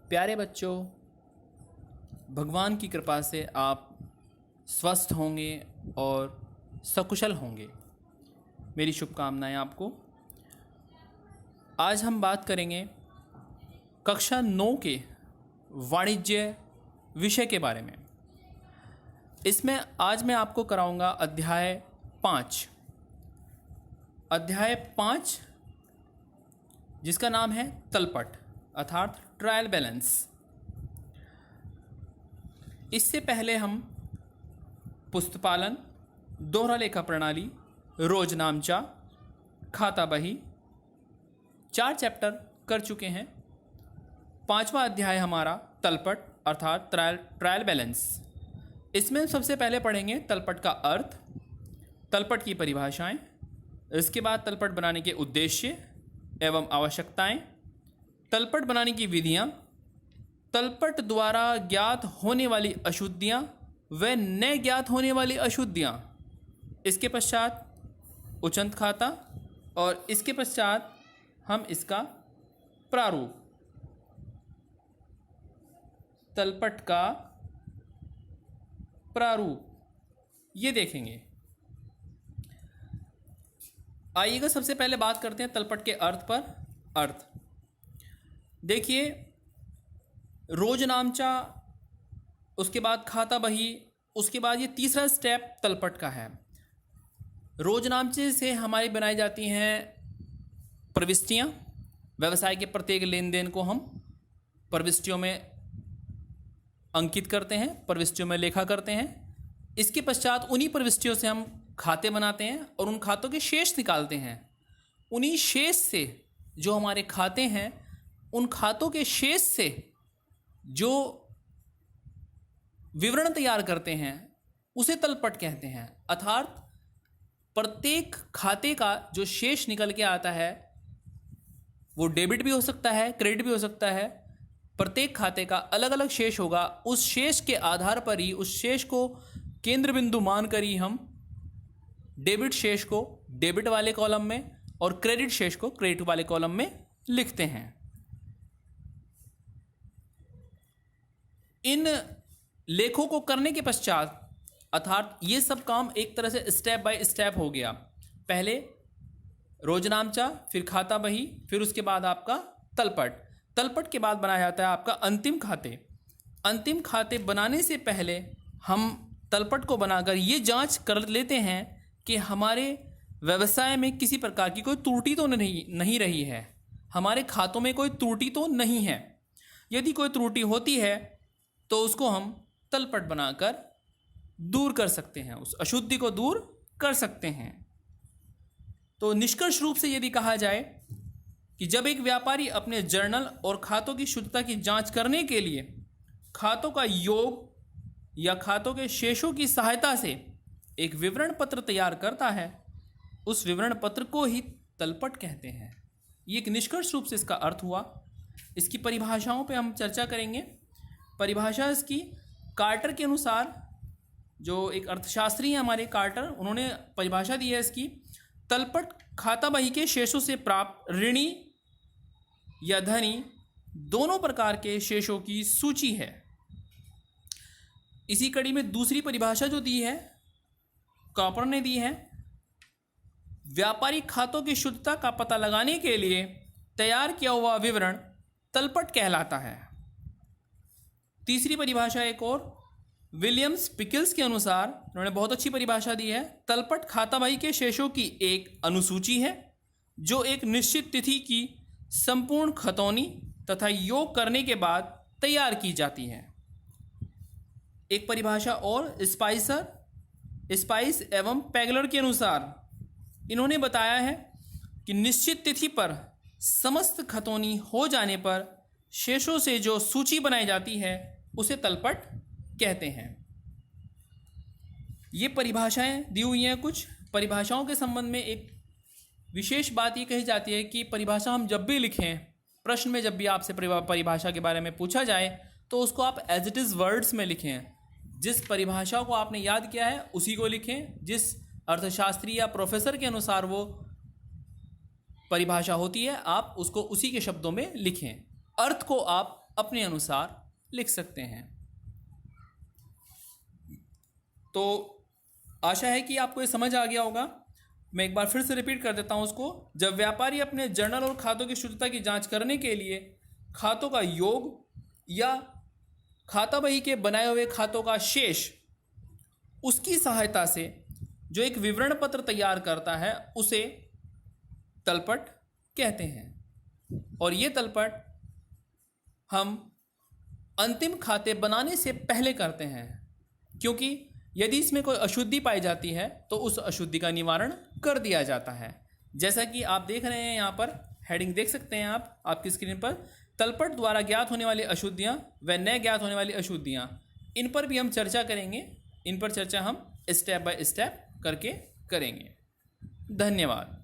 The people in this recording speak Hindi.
प्यारे बच्चों, भगवान की कृपा से आप स्वस्थ होंगे और सकुशल होंगे। मेरी शुभकामनाएं आपको। आज हम बात करेंगे कक्षा 9 के वाणिज्य विषय के बारे में। इसमें आज मैं आपको कराऊंगा अध्याय 5। अध्याय 5 जिसका नाम है तलपट अर्थात ट्रायल बैलेंस। इससे पहले हम पुस्तपालन, दोहरा लेखा प्रणाली, रोजनामचा, खाता बही 4 चैप्टर कर चुके हैं। 5वां अध्याय हमारा तलपट अर्थात ट्रायल बैलेंस। इसमें सबसे पहले पढ़ेंगे तलपट का अर्थ, तलपट की परिभाषाएं, इसके बाद तलपट बनाने के उद्देश्य एवं आवश्यकताएं, तलपट बनाने की विधियां, तलपट द्वारा ज्ञात होने वाली अशुद्धियां व न ज्ञात होने वाली अशुद्धियां, इसके पश्चात उचंत खाता और इसके पश्चात हम इसका प्रारूप, तलपट का प्रारूप ये देखेंगे। आइएगा सबसे पहले बात करते हैं तलपट के अर्थ पर। अर्थ देखिए, रोजनामचा, उसके बाद खाता बही, उसके बाद ये तीसरा स्टेप तलपट का है। रोजनामचे से हमारी बनाई जाती हैं प्रविष्टियाँ। व्यवसाय के प्रत्येक लेन देन को हम प्रविष्टियों में अंकित करते हैं, प्रविष्टियों में लेखा करते हैं। इसके पश्चात उन्हीं प्रविष्टियों से हम खाते बनाते हैं और उन खातों के शेष निकालते हैं। उन्हीं शेष से जो हमारे खाते हैं, उन खातों के शेष से जो विवरण तैयार करते हैं उसे तलपट कहते हैं। अर्थात प्रत्येक खाते का जो शेष निकल के आता है वो डेबिट भी हो सकता है, क्रेडिट भी हो सकता है। प्रत्येक खाते का अलग अलग शेष होगा। उस शेष के आधार पर ही, उस शेष को केंद्र बिंदु मानकर ही हम डेबिट शेष को डेबिट वाले कॉलम में और क्रेडिट शेष को क्रेडिट वाले कॉलम में लिखते हैं। इन लेखों को करने के पश्चात अर्थात ये सब काम एक तरह से स्टेप बाय स्टेप हो गया। पहले रोजनामचा, फिर खाता बही, फिर उसके बाद आपका तलपट। तलपट के बाद बनाया जाता है आपका अंतिम खाते। अंतिम खाते बनाने से पहले हम तलपट को बनाकर ये जांच कर लेते हैं कि हमारे व्यवसाय में किसी प्रकार की कोई त्रुटि तो नहीं रही है, हमारे खातों में कोई त्रुटि तो नहीं है। यदि कोई त्रुटि होती है तो उसको हम तलपट बनाकर दूर कर सकते हैं, उस अशुद्धि को दूर कर सकते हैं। तो निष्कर्ष रूप से यदि कहा जाए कि जब एक व्यापारी अपने जर्नल और खातों की शुद्धता की जांच करने के लिए खातों का योग या खातों के शेषों की सहायता से एक विवरण पत्र तैयार करता है, उस विवरण पत्र को ही तलपट कहते हैं। ये एक निष्कर्ष रूप से इसका अर्थ हुआ। इसकी परिभाषाओं पे हम चर्चा करेंगे। परिभाषा इसकी कार्टर के अनुसार, जो एक अर्थशास्त्री हैं हमारे कार्टर, उन्होंने परिभाषा दी है इसकी। तलपट खाता बही के शेषों से प्राप्त ऋणी या धनी दोनों प्रकार के शेषों की सूची है। इसी कड़ी में दूसरी परिभाषा जो दी है, कॉपर ने दी है, व्यापारिक खातों की शुद्धता का पता लगाने के लिए तैयार किया हुआ विवरण तलपट कहलाता है। तीसरी परिभाषा एक और विलियम्स पिकल्स के अनुसार, उन्होंने बहुत अच्छी परिभाषा दी है। तलपट खाता बही के शेषों की एक अनुसूची है जो एक निश्चित तिथि की संपूर्ण खतौनी तथा योग करने के बाद तैयार की जाती है। एक परिभाषा और स्पाइस एवं पैगलर के अनुसार इन्होंने बताया है कि निश्चित तिथि पर समस्त खतौनी हो जाने पर शेषों से जो सूची बनाई जाती है उसे तलपट कहते हैं। ये परिभाषाएं दी हुई हैं। कुछ परिभाषाओं के संबंध में एक विशेष बात ये कही जाती है कि परिभाषा हम जब भी लिखें, प्रश्न में जब भी आपसे परिभाषा के बारे में पूछा जाए तो उसको आप एज इट इज़ वर्ड्स में लिखें। जिस परिभाषा को आपने याद किया है उसी को लिखें। जिस अर्थशास्त्री या प्रोफेसर के अनुसार वो परिभाषा होती है आप उसको उसी के शब्दों में लिखें। अर्थ को आप अपने अनुसार लिख सकते हैं। तो आशा है कि आपको ये समझ आ गया होगा। मैं एक बार फिर से रिपीट कर देता हूँ उसको। जब व्यापारी अपने जर्नल और खातों की शुद्धता की जांच करने के लिए खातों का योग या खाता बही के बनाए हुए खातों का शेष, उसकी सहायता से जो एक विवरण पत्र तैयार करता है, उसे तलपट कहते हैं। और ये तलपट हम अंतिम खाते बनाने से पहले करते हैं, क्योंकि यदि इसमें कोई अशुद्धि पाई जाती है तो उस अशुद्धि का निवारण कर दिया जाता है। जैसा कि आप देख रहे हैं, यहाँ पर हेडिंग देख सकते हैं आप आपकी स्क्रीन पर, तलपट द्वारा ज्ञात होने वाली अशुद्धियाँ व न ज्ञात होने वाली अशुद्धियाँ, इन पर भी हम चर्चा करेंगे। इन पर चर्चा हम स्टेप बाय स्टेप करके करेंगे। धन्यवाद।